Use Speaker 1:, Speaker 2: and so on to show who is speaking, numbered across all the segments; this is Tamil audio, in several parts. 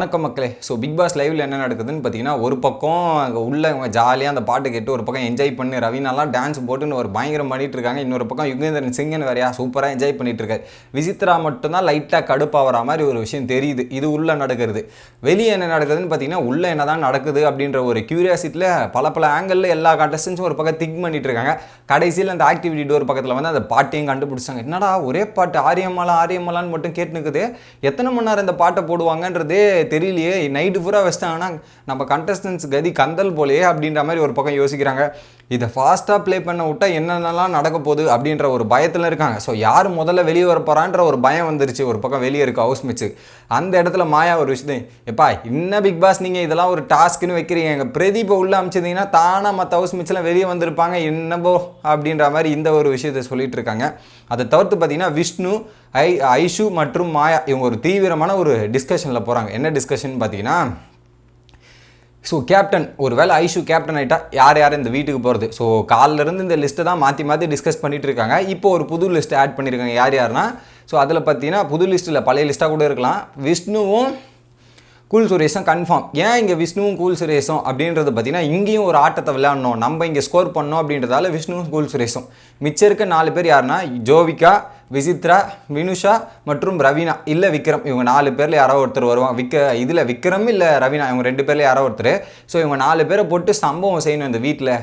Speaker 1: வணக்கம் மக்களே. பிக் பாஸ் லைவ்ல என்ன நடக்குதுன்னு பார்த்தீங்கன்னா, ஒரு பக்கம் அங்கே உள்ள இவங்க ஜாலியாக அந்த பாட்டு கேட்டு ஒரு பக்கம் என்ஜாய் பண்ணி ரவீனாலாம் டான்ஸ் போட்டுன்னு ஒரு பயங்கரம் பண்ணிட்டு இருக்காங்க. இன்னொரு பக்கம் யுகேந்திரன் சிங்கன் வேறையா சூப்பராக என்ஜாய் பண்ணிட்டு இருக்காரு. விசித்ரா மட்டும்தான் லைட்டாக கடுப்பாகிற மாதிரி ஒரு விஷயம் தெரியுது. இது உள்ள நடக்கிறது. வெளியே என்ன நடக்குதுன்னு பார்த்தீங்கன்னா, உள்ள என்னதான் நடக்குது அப்படின்ற ஒரு கியூரியாசிட்டியில் பல ஆங்கிளில் எல்லா கண்டஸ்டன்ஸும் ஒரு பக்கம் திங்க் பண்ணிட்டு இருக்காங்க. கடைசியில் அந்த ஆக்டிவிட்டி டோர் பக்கத்தில் வந்து அந்த பாட்டையும் கண்டுபிடிச்சாங்க. என்னடா ஒரே பாட்டு ஆரியமாலான்னு மட்டும் கேட்டு நிற்குது, எத்தனை மணி நேரம் இந்த பாட்டை போடுவாங்கன்றதே தெரியலையே, நைட்டு பூரா வச்சிட்டாங்கன்னா நம்ம கண்டஸ்டன்ஸ் கதி கந்தல் போலையே அப்படின்ற மாதிரி ஒரு பக்கம் யோசிக்கிறாங்க. இதை ஃபாஸ்ட்டாக ப்ளே பண்ண விட்டா என்னென்னலாம் நடக்க போகுது அப்படின்ற ஒரு பயத்தில் இருக்காங்க. யார் முதல்ல வெளியே வரப்போறான்ற ஒரு பயம் வந்துருச்சு. ஒரு பக்கம் வெளியே இருக்கு ஹவுஸ் மேட்ச்சு. அந்த இடத்துல மாயா ஒரு விஷயம், எப்பா இன்னும் பிக் பாஸ் நீங்கள் இதெல்லாம் ஒரு டாஸ்க்குன்னு வைக்கிறீங்க, எங்கள் பிரதீப்பை உள்ளே அமிச்சிருந்தீங்கன்னா தானாக மற்ற ஹவுஸ் மேட்ச்லாம் வெளியே வந்திருப்பாங்க என்னப்போ அப்படின்ற மாதிரி இந்த ஒரு விஷயத்தை சொல்லிட்டு இருக்காங்க. அதை தவிர்த்து பார்த்தீங்கன்னா விஷ்ணு, ஐஷு மற்றும் மாயா இவங்க ஒரு தீவிரமான ஒரு டிஸ்கஷனில் போகிறாங்க. என்ன டிஸ்கஷன் பார்த்தீங்கன்னா, கேப்டன் ஒரு வேளை ஐஷு கேப்டன் ஆகிட்டா யார் இந்த வீட்டுக்கு போகிறது. காலிலேருந்து இந்த லிஸ்ட்டை தான் மாற்றி டிஸ்கஸ் பண்ணிகிட்டு இருக்காங்க. இப்போ ஒரு புது லிஸ்ட்டை ஆட் பண்ணியிருக்காங்க. யாருன்னா அதில் பார்த்தீங்கன்னா புது லிஸ்ட்டில் பழைய லிஸ்ட்டாக கூட இருக்கலாம். விஷ்ணுவும் கூல் சுரேஷும் கன்ஃபார்ம். ஏன் இங்கே விஷ்ணுவும் கூல் சுரேஷும் அப்படின்றது பார்த்தீங்கன்னா, இங்கேயும் ஒரு ஆட்டத்தை விளையாடணும், நம்ம இங்கே ஸ்கோர் பண்ணோம் அப்படின்றதால விஷ்ணுவும் கூல் சுரேஷும். மிச்சம் இருக்க 4 பேர் யாருன்னா ஜோவிகா, விசித்ரா, வினுஷா மற்றும் ரவீனா இல்லை விக்ரம். இவங்க 4 பேரில் யாரோ ஒருத்தர் வருவாங்க. இதில் விக்ரம் இல்லை ரவீனா, இவங்க 2 பேரில் யாரோ ஒருத்தர். இவங்க 4 பேரை போட்டு சம்பவம் செய்யணும் இந்த வீட்டில்.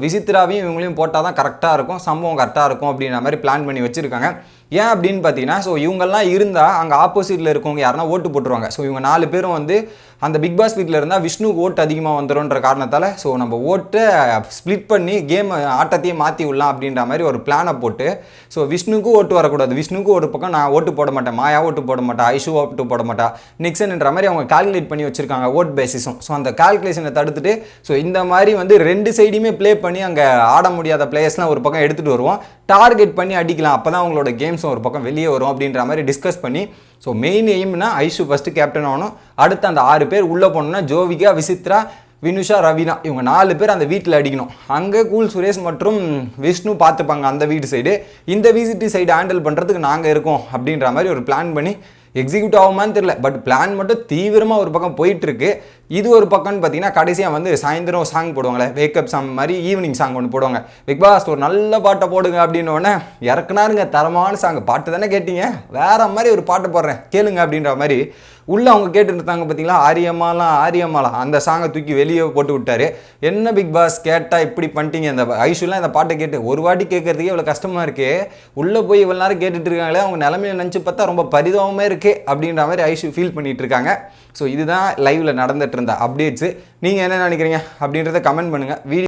Speaker 1: விசித்ராவையும் இவங்களையும் போட்டால் தான் கரெக்டாக இருக்கும், சம்பவம் கரெக்டாக இருக்கும் அப்படின்ற மாதிரி பிளான் பண்ணி வச்சுருக்காங்க. ஏன் அப்படின்னு பார்த்தீங்கன்னா, இவங்கெல்லாம் இருந்தால் அங்கே ஆப்போசிட்டில் இருக்கவங்க யாருன்னா ஓட்டு போட்டுருவாங்க. இவங்க 4 பேரும் வந்து அந்த பிக் பாஸ் வீட்டில் இருந்தால் விஷ்ணுக்கு ஓட்டு அதிகமாக வந்துடும்ன்ற காரணத்தால் நம்ம ஓட்டை ஸ்ப்ளிட் பண்ணி கேம் ஆட்டத்தையே மாற்றி விடலாம் அப்படின்ற மாதிரி ஒரு பிளானை போட்டு விஷ்ணுக்கும் ஓட்டு வரக்கூடாது. விஷ்ணுக்கு ஒரு பக்கம் நான் ஓட்டு போட மாட்டேன், மாயா ஓட்டு போட மாட்டேன், ஐஷு ஓட்டு போட மாட்டா, நிக்சன்ன்ற மாதிரி அவங்க கால்குலேட் பண்ணி வச்சுருக்காங்க ஓட் பேசிஸும். அந்த கால்குலேஷனை தடுத்துட்டு இந்த மாதிரி வந்து 2 சைடையுமே ப்ளே பண்ணி அங்கே ஆட முடியாத பிளேயர்ஸ்லாம் ஒரு பக்கம் எடுத்துகிட்டு வருவோம், டார்கெட் பண்ணி அடிக்கலாம், அப்போ தான் அவங்களோட கேம்ஸும் ஒரு பக்கம் வெளியே வரும் அப்படின்ற மாதிரி டிஸ்கஸ் பண்ணி மெயின் எய்ம்னா ஐஷு ஃபஸ்ட்டு கேப்டன் ஆகணும். அடுத்து அந்த 6 பேர் உள்ளே போகணுன்னா ஜோவிகா, விசித்ரா, வினுஷா, ரவீனா இவங்க 4 பேர் அந்த வீட்டில் அடிக்கணும். அங்கே கூல் சுரேஷ் மற்றும் விஷ்ணு பார்த்துப்பாங்க அந்த வீட்டு சைடு. இந்த விசிட்டி சைடு ஹேண்டில் பண்ணுறதுக்கு நாங்கள் இருக்கோம் அப்படின்ற மாதிரி ஒரு பிளான் பண்ணி எக்ஸிக்யூட் ஆகுமான்னு தெரியல. பட் பிளான் மட்டும் தீவிரமாக ஒரு பக்கம் போயிட்டுருக்கு. இது ஒரு பக்கம்னு பார்த்தீங்கன்னா, கடைசியாக வந்து சாயந்தரம் சாங் போடுவாங்களே, வேக்கப் சாங் மாதிரி ஈவினிங் சாங் ஒன்று போடுவாங்க. பிக் பாஸ் ஒரு நல்ல பாட்டை போடுங்க அப்படின்னோடனே இறக்குனாருங்க தரமான சாங். பாட்டு தானே கேட்டீங்க, வேற மாதிரி ஒரு பாட்டை போடுறேன் கேளுங்க அப்படின்ற மாதிரி உள்ளே அவங்க கேட்டுட்டு இருந்தாங்க. பார்த்தீங்களா, ஆரியமாலாம் அந்த சாங்கை தூக்கி வெளியே போட்டு விட்டாரு. என்ன பிக் பாஸ் கேட்டால் இப்படி பண்ணிட்டீங்க, இந்த ஐஷுலாம் இந்த பாட்டை கேட்டு ஒரு வாட்டி கேட்கறதுக்கே இவ்வளோ கஷ்டமாக இருக்கே, உள்ளே போய் இவ்வளோ நேரம் கேட்டுட்டு இருக்காங்களே, அவங்க நிலமையில நினச்சி பார்த்தா ரொம்ப பரிதாபமே இருக்கே அப்படின்ற மாதிரி ஐஷு ஃபீல் பண்ணிட்டு இருக்காங்க. இதுதான் லைவ்ல நடந்துட்டு இருந்த அப்டேட்ஸு. நீங்கள் என்ன நினைக்கிறீங்க அப்படின்றத கமெண்ட் பண்ணுங்கள். வீடியோ